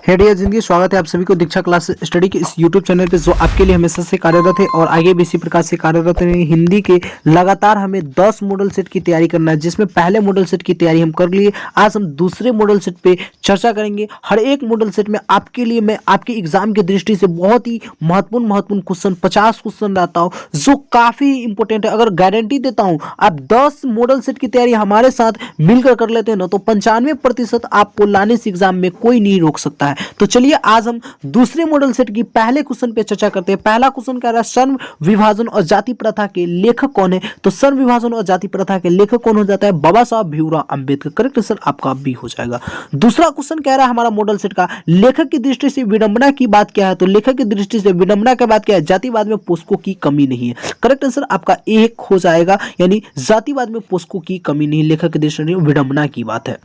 हेडिया जिंदगी, स्वागत है आप सभी को दीक्षा क्लास स्टडी के इस यूट्यूब चैनल पे जो आपके लिए हमेशा से कार्यरत है और आगे भी इसी प्रकार से कार्यरत रहेंगे। हिंदी के लगातार हमें 10 मॉडल सेट की तैयारी करना है, जिसमें पहले मॉडल सेट की तैयारी हम कर लिए। आज हम दूसरे मॉडल सेट पे चर्चा करेंगे। हर एक मॉडल सेट में आपके लिए मैं आपके एग्जाम की दृष्टि से बहुत ही महत्वपूर्ण क्वेश्चन 50 क्वेश्चन लाता हूँ जो काफी इंपॉर्टेंट है। अगर गारंटी देता हूँ आप 10 मॉडल सेट की तैयारी हमारे साथ मिलकर कर लेते हैं ना, तो 95% आपको लाने से एग्जाम में कोई नहीं रोक सकता है। तो चलिए आज हम दूसरे मॉडल सेट की पहले क्वेश्चन पे चर्चा करते हैं। पहला क्वेश्चन कह रहा है श्रम विभाजन और जाति प्रथा के लेखक कौन है। तो श्रम विभाजन और जाति प्रथा के लेखक कौन हो जाता है? बाबा साहब भीमराव अंबेडकर। करेक्ट आंसर आपका बी हो जाएगा। दूसरा क्वेश्चन कह रहा है हमारा मॉडल सेट का लेखक की दृष्टि से विडंबना की बात क्या है। तो लेखक की दृष्टि से विडंबना की बात क्या है? जातिवाद में पोस्को की कमी नहीं है। करेक्ट आंसर आपका एक हो जाएगा, यानी जातिवाद में पोस्को की कमी नहीं, लेखक की दृष्टि से विडंबना की बात है।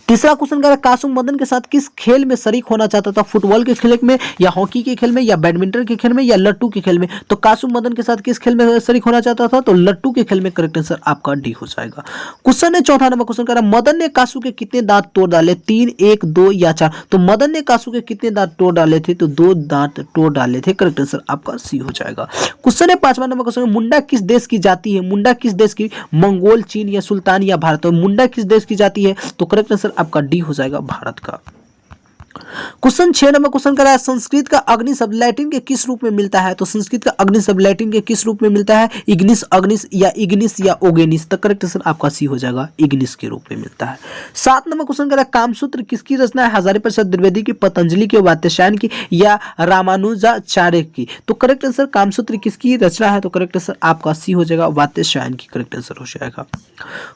तीसरा क्वेश्चन कह रहा है कासुम मदन के साथ किस खेल में शरीक होना चाहता था? फुटबॉल के खेल में, या हॉकी के खेल में, या बैडमिंटन के खेल में, या लट्टू के खेल में। तो कासुम मदन के साथ किस खेल में शरीक होना चाहता था? तो लट्टू के खेल में। करेक्ट आंसर आपका डी हो जाएगा। क्वेश्चन है चौथा नंबर क्वेश्चन कह रहा है मदन ने कासू के कितने दांत तोड़ डाले? 3, 1, 2 या 4। तो मदन ने कासू के कितने दांत तोड़ डाले थे? तो 2 दांत तोड़ डाले थे। करेक्ट आंसर आपका सी हो जाएगा। क्वेश्चन है पांचवा नंबर क्वेश्चन मुंडा किस देश की जाति है? मुंडा किस देश की? मंगोल, चीन, या सुल्तान, या भारत। तो मुंडा किस देश की जाति है? तो करेक्ट आंसर आपका डी हो जाएगा, भारत का। क्वेश्चन 6 नंबर क्वेश्चन कर रहा है संस्कृत का अग्नि शब्द लैटिन के किस रूप में मिलता है? तो संस्कृत का अग्नि शब्द लैटिन के किस रूप में मिलता है? इग्निस, अग्निस, या इग्निस, या ओगेनिस। तो करेक्ट आंसर आपका सी हो जाएगा, इग्निस के रूप में मिलता है। 7 नंबर क्वेश्चन कर रहा है कामसूत्र किसकी रचना है? हजारीप्रसाद द्विवेदी की, पतंजलि की, वात्स्यायन की, या रामानुजाचार्य की। तो करेक्ट आंसर कामसूत्र किसकी रचना है? तो करेक्ट आंसर आपका सी हो जाएगा, वात्स्यायन की। करेक्ट आंसर हो जाएगा।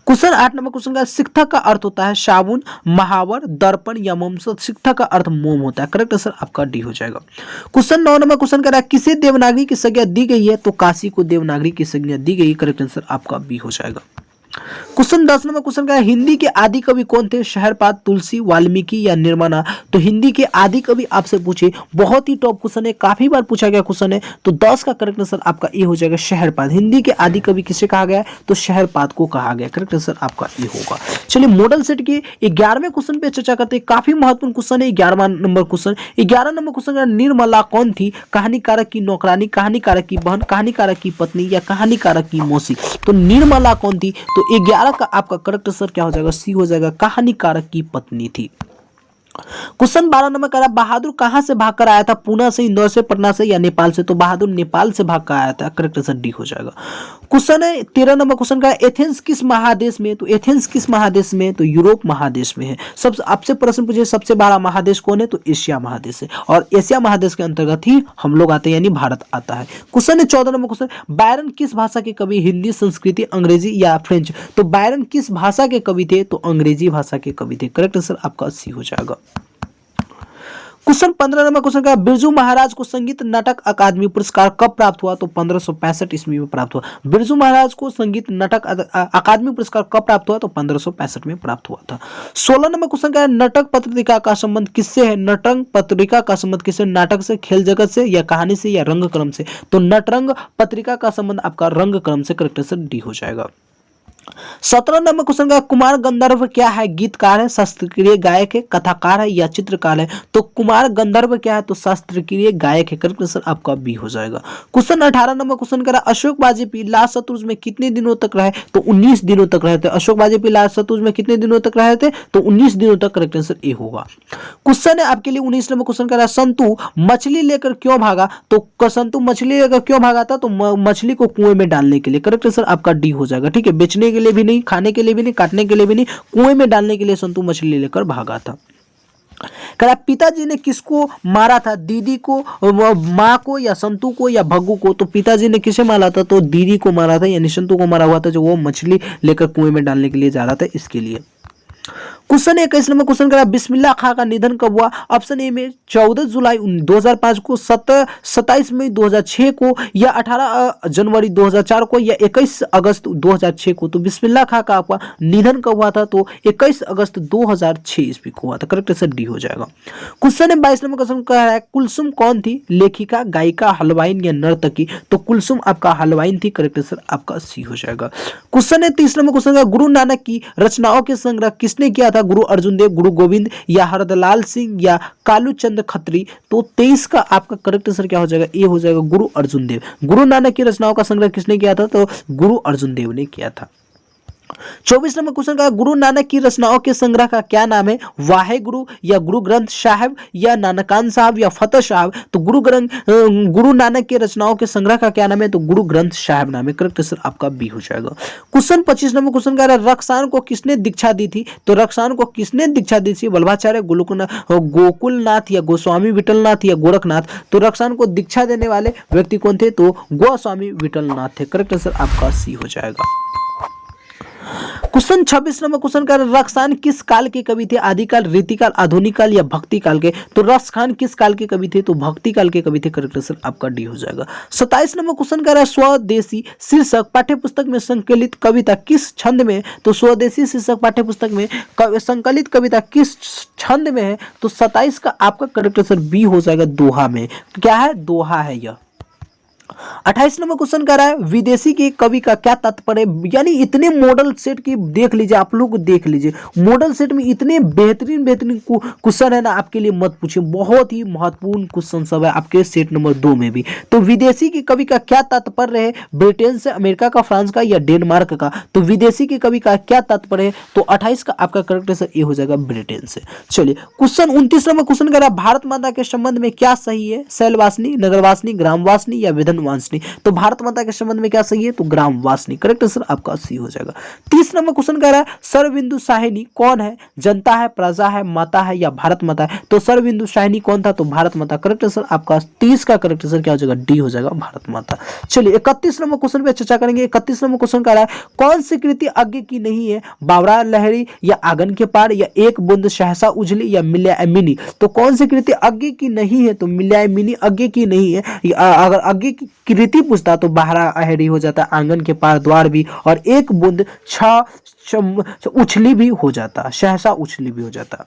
क्वेश्चन 8 नंबर क्वेश्चन का शिक्षा का अर्थ होता है साबुन, महावर, दर्पण, या मोम। शिक्षा का अर्थ मोम होता है। करेक्ट आंसर आपका डी हो जाएगा। क्वेश्चन 9 नंबर क्वेश्चन कर रहा है किसे देवनागरी की संज्ञा दी गई है? तो काशी को देवनागरी की संज्ञा दी गई। करेक्ट आंसर आपका बी हो जाएगा। क्वेश्चन 10 नंबर क्वेश्चन का हिंदी के आदि कवि कौन थे? शहरपाद, तुलसी, वाल्मीकि, या निर्मला। तो हिंदी के आदि कवि आपसे पूछे, बहुत ही टॉप क्वेश्चन है, काफी बार पूछा गया क्वेश्चन है। तो 10 का करेक्ट आंसर आपका ए हो जाएगा, शहरपाद। हिंदी के आदि कवि किसे कहा गया? तो शहरपाद को कहा गया। करेक्ट आंसर आपका ए होगा। चलिए मॉडल सेट के 11वें क्वेश्चन पे चर्चा करते हैं। काफी महत्वपूर्ण क्वेश्चन है 11वां नंबर क्वेश्चन। 11 नंबर क्वेश्चन का निर्मला कौन थी? कहानीकारक की नौकरानी, कहानीकारक की बहन, कहानीकारक की पत्नी, या कहानीकारक की मौसी। तो निर्मला कौन थी? तो 11 का आपका करेक्ट आंसर क्या हो जाएगा? सी हो जाएगा, कहानीकारक की पत्नी थी। क्वेश्चन 12 नंबर कह रहा है बहादुर कहां से भागकर आया था? पूना से, इंदौर से, पटना से, या नेपाल से। तो बहादुर नेपाल से भागकर आया था। करेक्ट आंसर डी हो जाएगा। क्वेश्चन है 13 नंबर क्वेश्चन का एथेंस किस महादेश में? तो एथेंस किस महादेश में? तो यूरोप महादेश में है। सबसे आपसे प्रश्न पूछे सबसे बड़ा महादेश कौन है? तो एशिया महादेश है, और एशिया महादेश के अंतर्गत ही हम लोग आते हैं, यानी भारत आता है। क्वेश्चन है 14 नंबर क्वेश्चन बायरन किस भाषा के कवि? हिंदी, संस्कृति, अंग्रेजी, या फ्रेंच। तो बायरन किस भाषा के कवि थे? तो अंग्रेजी भाषा के कवि थे। करेक्ट आंसर आपका सी हो जाएगा। क्वेश्चन 15 नंबर क्वेश्चन का बिरजू महाराज को संगीत नाटक अकादमी पुरस्कार कब प्राप्त हुआ? तो 1565 ईस्वी में प्राप्त हुआ। बिरजू महाराज को संगीत नाटक अकादमी पुरस्कार कब प्राप्त हुआ? तो 1565 में प्राप्त हुआ था। 16 नंबर क्वेश्चन का नाटक पत्रिका का संबंध किससे है? नटरंग पत्रिका का संबंध किससे? नाटक से, खेल जगत से, या कहानी से, या रंगक्रम से। तो नटरंग पत्रिका का संबंध आपका रंगक्रम से। करेक्ट आंसर डी हो जाएगा। 17 नंबर क्वेश्चन का कुमार गंधर्व क्या है? गीतकार है, शास्त्रीय गायक है, कथाकार है, या चित्रकार है। तो कुमार गंधर्व क्या है? तो शास्त्रीय गायक है। करेक्ट आंसर आपका बी हो जाएगा। क्वेश्चन 18 नंबर क्वेश्चन करा अशोक वाजपेयी लाल सतलुज में कितने दिनों तक रहे? तो 19 दिनों तक रहे थे। अशोक वाजपेयी लाल सतलुज में कितने दिनों तक रहे थे? तो 19 दिनों तक। करेक्ट आंसर ए होगा। क्वेश्चन है आपके लिए 19 नंबर क्वेश्चन करा संतु मछली लेकर क्यों भागा? तो संतु मछली लेकर क्यों भागा था? तो मछली को कुएं में डालने के लिए। करेक्ट आंसर आपका डी हो जाएगा। ठीक है, बेचने के लिए भी नहीं, खाने के लिए भी नहीं, काटने के लिए भी नहीं, कुएं में डालने के लिए संतु मछली लेकर भागा था। कह पिताजी ने किसको मारा था? दीदी को, माँ को, या संतु को, या भग्गू को। तो पिताजी ने किसे मारा था? तो दीदी को मारा था, यानी संतु को मारा हुआ था, जो वो मछली लेकर कुएं में डालने के लिए जा रहा था, इसके लिए। क्वेश्चन 21 नंबर क्वेश्चन करा बिस्मिल्लाह खां का निधन कब हुआ? ऑप्शन ए में 14 जुलाई 2005 को, 27 मई 2006 को, या 18 जनवरी 2004 को, या 21 अगस्त 2006 को। तो बिस्मिल्लाह खां का आपका निधन कब हुआ था? तो 21 अगस्त 2006 ईस्वी को हुआ था। करेक्ट आंसर डी हो जाएगा। क्वेश्चन 22 नंबर क्वेश्चन कह रहा है कुलसुम कौन थी? लेखिका, गायिका, हलवाइन, या नर्तकी। तो कुलसुम आपका हलवाइन थी। करेक्ट आंसर आपका सी हो जाएगा। क्वेश्चन 30 नंबर क्वेश्चन का गुरु नानक की रचनाओं के संग्रह किसने किया था? था गुरु अर्जुन देव, गुरु गोविंद या हरदलाल सिंह या कालू चंद खत्री। तो 23 का आपका करेक्ट आंसर क्या हो जाएगा, ए हो जाएगा गुरु अर्जुन देव। गुरु नानक की रचनाओं का संग्रह किसने किया था, तो गुरु अर्जुन देव ने किया था। 24 नंबर क्वेश्चन का, गुरु नानक की रचनाओं के संग्रह का क्या नाम है, वाहे गुरु या गुरु ग्रंथ साहब या नानकान साहब या फतेह साहब। तो गुरु नानक के रचनाओं के संग्रह का क्या नाम है, तो गुरु ग्रंथ साहब नाम है। करेक्ट आंसर आपका बी हो जाएगा। क्वेश्चन 25 नंबर क्वेश्चन का, रक्षान को किसने दीक्षा दी थी, तो रक्षान को किसने दीक्षा दी थी, वल्लभाचार्य, गोकुलनाथ या गोस्वामी विठलनाथ या गोरखनाथ। तो रक्षान को दीक्षा देने वाले व्यक्ति कौन थे, तो गोस्वामी विठलनाथ थे। करेक्ट आंसर आपका सी हो जाएगा। क्वेश्चन 26 नंबर क्वेश्चन का, रक्षान किस काल के कवि थे, आदिकाल, रीतिकाल, आधुनिक काल या भक्ति काल के। तो रक्षान किस काल के कवि थे, तो भक्ति काल के कवि थे। करेक्ट आंसर आपका डी हो जाएगा। 27 नंबर क्वेश्चन का, स्वदेशी शीर्षक पाठ्यपुस्तक में संकलित कविता किस छंद में, तो स्वदेशी शीर्षक पाठ्यपुस्तक में संकलित कविता किस छंद में है। तो 27 का आपका करेक्ट आंसर बी हो जाएगा, दोहा में। क्या है, दोहा है यह। 28 नंबर क्वेश्चन कर रहा है, विदेशी के कवि का क्या तात्पर्य। यानी इतने मॉडल सेट की देख लीजिए, आप लोग देख लीजिए मॉडल सेट में इतने बेहतरीन क्वेश्चन है ना, आपके लिए मत पूछिए, बहुत ही महत्वपूर्ण क्वेश्चन सब है आपके सेट नंबर 2 में भी। तो विदेशी के कवि का क्या तात्पर्य है, ब्रिटेन से, अमेरिका का, फ्रांस का या डेनमार्क का। तो विदेशी के कवि का क्या तात्पर्य है, तो 28 का आपका करेक्ट आंसर ये हो जाएगा, ब्रिटेन से। चलिए क्वेश्चन 29 नंबर क्वेश्चन कर रहा है, भारत माता के संबंध में क्या सही है, शैलवासिनी, नगरवासिनी, ग्रामवासिनी या विधन वासनी। तो भारत माता के संबंध में क्या सही है, तो ग्रामवासिनी। करेक्ट आंसर आपका सी हो जाएगा। 30 नंबर क्वेश्चन कह रहा है, सरबिंदु साहिनी कौन है, जनता है, प्रजा है, माता है या भारत माता है। तो सरबिंदु साहिनी कौन था, तो भारत माता। करेक्ट आंसर आपका 30 का करेक्ट आंसर क्या हो जाएगा, डी हो जाएगा, भारत माता। चलिए 31 नंबर क्वेश्चन पे चर्चा करेंगे। 31 नंबर क्वेश्चन कह रहा है, कौन सी कृति अज्ञे की नहीं है, बावरा लहरी या आंगन के पार या एक बूंद सहसा उजली या मिल्यामिनी। तो कौन सी कृति अज्ञे की नहीं है, तो मिल्यामिनी अज्ञे की नहीं है। अगर अज्ञे की कृति पूछता तो बाहरा अहेरी हो जाता, आंगन के पार द्वार भी, और एक बूंद उछली भी हो जाता, सहसा उछली भी हो जाता।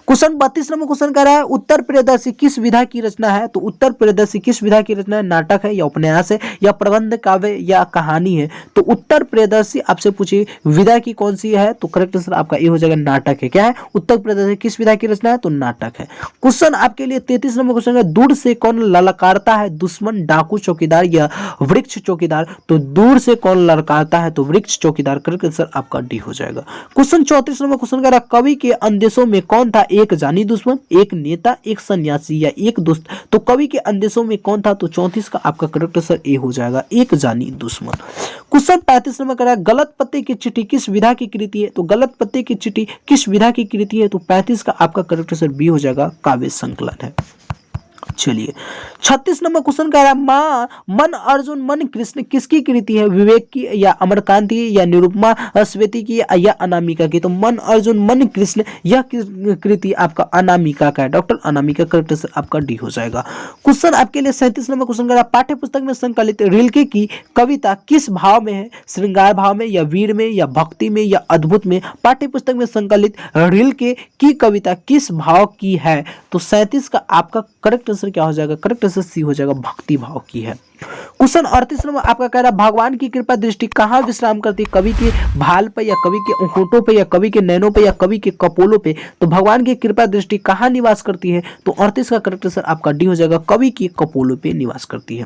क्वेश्चन 32 नंबर क्वेश्चन कह रहा है, उत्तर प्रियदर्शी किस विधा की रचना है। तो उत्तर प्रियदर्शी किस विधा की रचना है, नाटक है या उपन्यास है या प्रबंध, काव्य या कहानी है। तो उत्तर प्रियदर्शी आपसे पूछिए विधा की कौन सी है, तो करेक्ट आंसर आपका ये हो जाएगा, नाटक है। क्या है, उत्तर प्रियदर्शी किस विधा की रचना है, तो नाटक है। क्वेश्चन आपके लिए 33 नंबर क्वेश्चन है, दूर से कौन ललकारता है, दुश्मन, डाकू, चौकीदार या वृक्ष चौकीदार। तो दूर से कौन ललकारता है, तो वृक्ष चौकीदार। करेक्ट आंसर आपका डी हो जाएगा। क्वेश्चन 34 नंबर क्वेश्चन कह रहा है, कवि के अंदेशों में कौन था, एक जानी दुश्मन, एक नेता, एक सन्यासी या एक दोस्त। तो कवि के अंदेशों में कौन था, तो 34 का आपका करेक्ट आंसर ए हो जाएगा, एक जानी दुश्मन। क्वेश्चन 35 नंबर कह रहा है, गलत पते की चिट्ठी किस विधा की कृति है। तो गलत पते की चिट्ठी किस विधा की कृति है, तो 35 का आपका करेक्ट आंसर बी हो जाएगा, काव्य संकलन है। चलिए 36 नंबर क्वेश्चन कह रहा है, मन अर्जुन मन कृष्ण किसकी कृति है, विवेक की या अमरकांत की या निरुपमा श्वेती की या अनामिका की। तो मन अर्जुन मन कृष्ण यह कृति आपका अनामिका का है, डॉक्टर अनामिका। करेक्ट आंसर आपका डी हो जाएगा। क्वेश्चन आपके लिए 37 नंबर क्वेश्चन कह रहा है, पाठ्य पुस्तक में संकलित रिल्के की कविता किस भाव में है, श्रृंगार भाव में या वीर में या भक्ति में या अद्भुत में। पाठ्य पुस्तक में संकलित रिल्के की कविता किस भाव की है, तो 37 का आपका करेक्ट आंसर क्या हो जाएगा, करेक्ट आंसर सी हो जाएगा, भक्ति भाव की है। क्वेश्चन 38 नंबर आपका कह रहा है, भगवान की कृपा दृष्टि कहाँ विश्राम करती है, कवि के भाल पे या कवि के होठों पे या कवि के नैनों पे या कवि के कपोलों पे। तो भगवान की कृपा दृष्टि कहाँ निवास करती है, तो 38 का करेक्ट आंसर आपका डी हो जाएगा, कवि के कपोलों पे निवास करती है।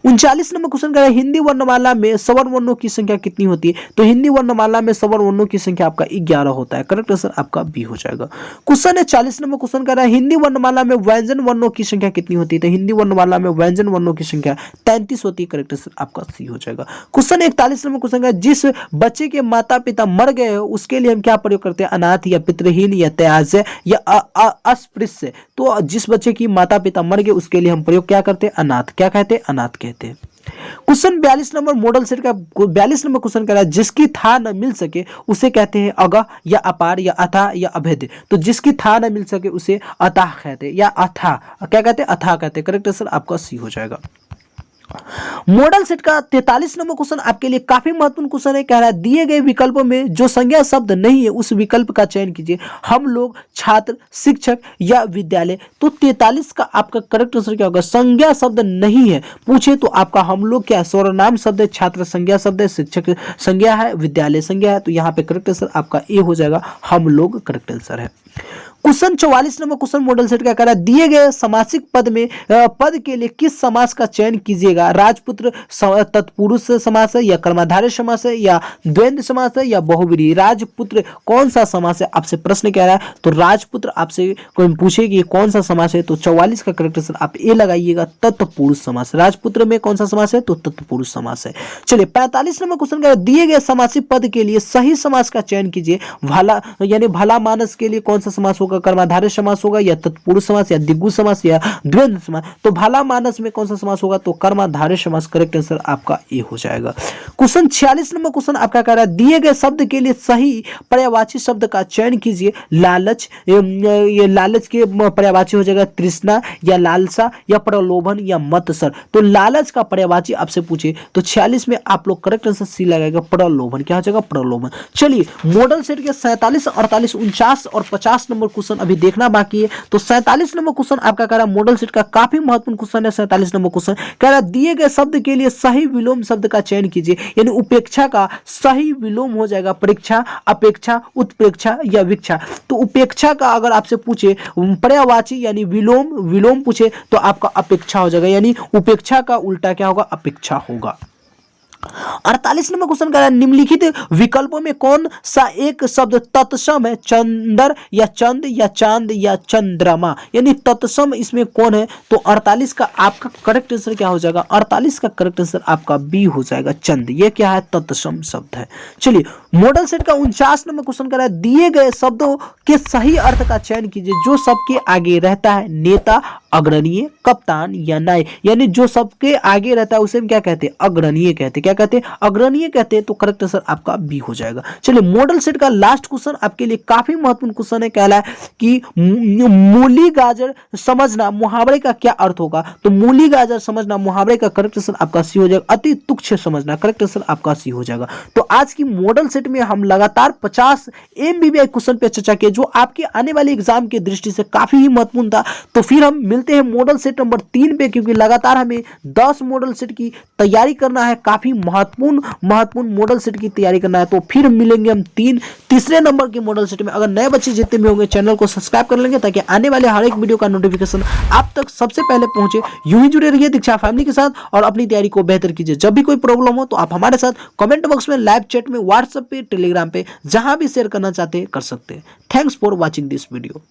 39 नंबर क्वेश्चन कह रहा है, हिंदी वर्णमाला में सवर्ण वर्णों की संख्या कितनी होती है। तो हिंदी वर्णमाला में सवर्ण वर्णों की संख्या आपका 11 होता है। करेक्ट आंसर आपका बी हो जाएगा। क्वेश्चन है 40 नंबर क्वेश्चन कह रहा है, हिंदी वर्णमाला में व्यंजन वर्णों की संख्या कितनी होती है। तो हिंदी वर्णमाला में व्यंजन वर्णों की संख्या 33 होती है। करेक्ट आंसर आपका सी हो जाएगा। क्वेश्चन 41 नंबर क्वेश्चन है, जिस बच्चे के माता पिता मर गए हो उसके लिए हम क्या प्रयोग करते हैं, अनाथ या पितृहीन या त्याज्य या अस्पृश्य। तो जिस बच्चे की माता पिता मर गए उसके लिए हम प्रयोग क्या करते हैं, अनाथ। क्या कहते हैं, अनाथ कहते हैं। क्वेश्चन 42 नंबर मॉडल सेट का 42 नंबर क्वेश्चन कह रहा है, जिसकी था न मिल सके उसे कहते हैं अगह या अपार या अथा या अभेद। तो जिसकी था न मिल सके उसे अतः कहते हैं या अथा क्या कहते हैं, अथा कहते हैं। करेक्ट आंसर आपका सी हो जाएगा। मॉडल सेट का 43 नंबर क्वेश्चन आपके लिए काफी महत्वपूर्ण क्वेश्चन है। कह रहा है दिए गए विकल्पों में जो संज्ञा शब्द नहीं है उस विकल्प का चयन कीजिए। हम लोग, छात्र, शिक्षक या विद्यालय। तो 43 का आपका करेक्ट आंसर क्या होगा? संज्ञा शब्द नहीं है। पूछे तो आपका हम लोग क्या है? सर्वनाम शब्द है, छात्र संज्ञा शब्द है, शिक्षक संज्ञा है, विद्यालय संज्ञा है। तो यहाँ पे करेक्ट आंसर आपका ए हो जाएगा, हम लोग करेक्ट आंसर है। Question 44 number question model set का कह रहा है दिए गए समासिक पद में पद के लिए किस समास का चयन कीजिएगा? राजपुत्र तत्पुरुष समास है या कर्मधारय समास है या द्वंद्व समास है या बहुव्रीहि? राजपुत्र कौन सा समास है? आपसे प्रश्न कह रहा है तो राजपुत्र आपसे कोई पूछे कि कौन सा समास है तो 44 का करेक्ट आंसर आप ए लगाइएगा, तत्पुरुष समास। राजपुत्र में कौन सा समास है? तो तत्पुरुष समास है। चलिए 45 नंबर क्वेश्चन कह रहा है दिए गए समासिक पद के लिए सही समास का चयन कीजिए। भला यानी भला मानस के लिए कौन सा समास होगा? कर्मधारय समास होगा या तत्पुरुष समास या द्विगु समास या द्वंद्व समास? तो भला मानस में कौन सा समास होगा? तो कर्मधारय समास। करेक्ट आंसर आपका ए हो जाएगा। क्वेश्चन 46 नंबर क्वेश्चन आपका कह रहा है दिए गए शब्द के लिए सही पर्यायवाची शब्द का चयन कीजिए। लालच, ये लालच के पर्यायवाची हो जाएगा तृष्णा या लालसा या प्रलोभन या मत्सर। तो लालच का पर्यायवाची आपसे पूछे तो 46 में आप लोग करेक्ट आंसर सी लगाएगा, प्रलोभन। क्या हो जाएगा? प्रलोभन। चलिए मॉडल सेट के 47, 48, 49 और 50 नंबर क्वेश्चन अभी देखना बाकी है। तो 47 नंबर क्वेश्चन आपका कह रहा है मॉडल सेट का काफी महत्वपूर्ण क्वेश्चन है। 47 नंबर क्वेश्चन कह रहा है दिए गए शब्द के लिए सही विलोम शब्द का चयन कीजिए। यानी उपेक्षा का सही विलोम हो जाएगा परीक्षा, अपेक्षा, उत्प्रेक्षा या वीक्षा। तो उपेक्षा का अगर आपसे पूछे पर्यायवाची यानी विलोम पूछे तो आपका अपेक्षा हो जाएगा, यानी उपेक्षा का उल्टा क्या होगा? अपेक्षा होगा। 48 नंबर क्वेश्चन कह रहा है निम्नलिखित विकल्पों में कौन सा एक शब्द तत्सम है? चंदर या चंद या चांद या चंद्रमा? यानी तत्सम इसमें कौन है? तो 48 का आपका करेक्ट आंसर क्या हो जाएगा? 48 का करेक्ट आंसर आपका बी हो जाएगा, चंद। ये क्या है? तत्सम शब्द है। चलिए मॉडल सेट का 49 नंबर क्वेश्चन कह रहा है दिए गए शब्दों के सही अर्थ का चयन कीजिए। जो सबके आगे रहता है, नेता, अग्रणीय, कप्तान या नायक। यानी जो सबके आगे रहता है उसे हम क्या कहते हैं? अग्रणीय कहते हैं। क्या कहते हैं? अग्रणीय कहते हैं। तो करेक्ट आंसर आपका बी हो जाएगा। चलिए मॉडल सेट का लास्ट क्वेश्चन आपके लिए काफी महत्वपूर्ण क्वेश्चन है। कहला है कि मूली गाजर समझना मुहावरे का क्या अर्थ होगा? तो मूली गाजर समझना मुहावरे का करेक्ट आंसर आपका सी हो जाएगा, अति तुच्छ समझना। करेक्ट आंसर आपका सी हो जाएगा। तो आज की मॉडल सेट में हम लगातार 50 एमबीबीआई क्वेश्चन पे चर्चा किए जो आपके आने वाले एग्जाम की दृष्टि से काफी ही महत्वपूर्ण था। तो फिर हम मिलते हैं मॉडल सेट नंबर 3 पे, क्योंकि लगातार हमें 10 मॉडल सेट की तैयारी करना है, काफी महत्वपूर्ण मॉडल सेट की तैयारी करना है। तो फिर मिलेंगे हम तीसरे नंबर के मॉडल सेट में। अगर नए बच्चे जितने भी होंगे चैनल को सब्सक्राइब कर लेंगे ताकि आने वाले हर एक वीडियो का नोटिफिकेशन आप तक सबसे पहले पहुंचे। यूं ही जुड़े रहिए दीक्षा फैमिली के साथ और अपनी तैयारी को बेहतर कीजिए। जब भी कोई प्रॉब्लम हो तो आप हमारे साथ कमेंट बॉक्स में, लाइव चैट में, व्हाट्सएप पे, टेलीग्राम पे, जहां भी शेयर करना चाहते हैं कर सकते हैं। Thanks for watching this video.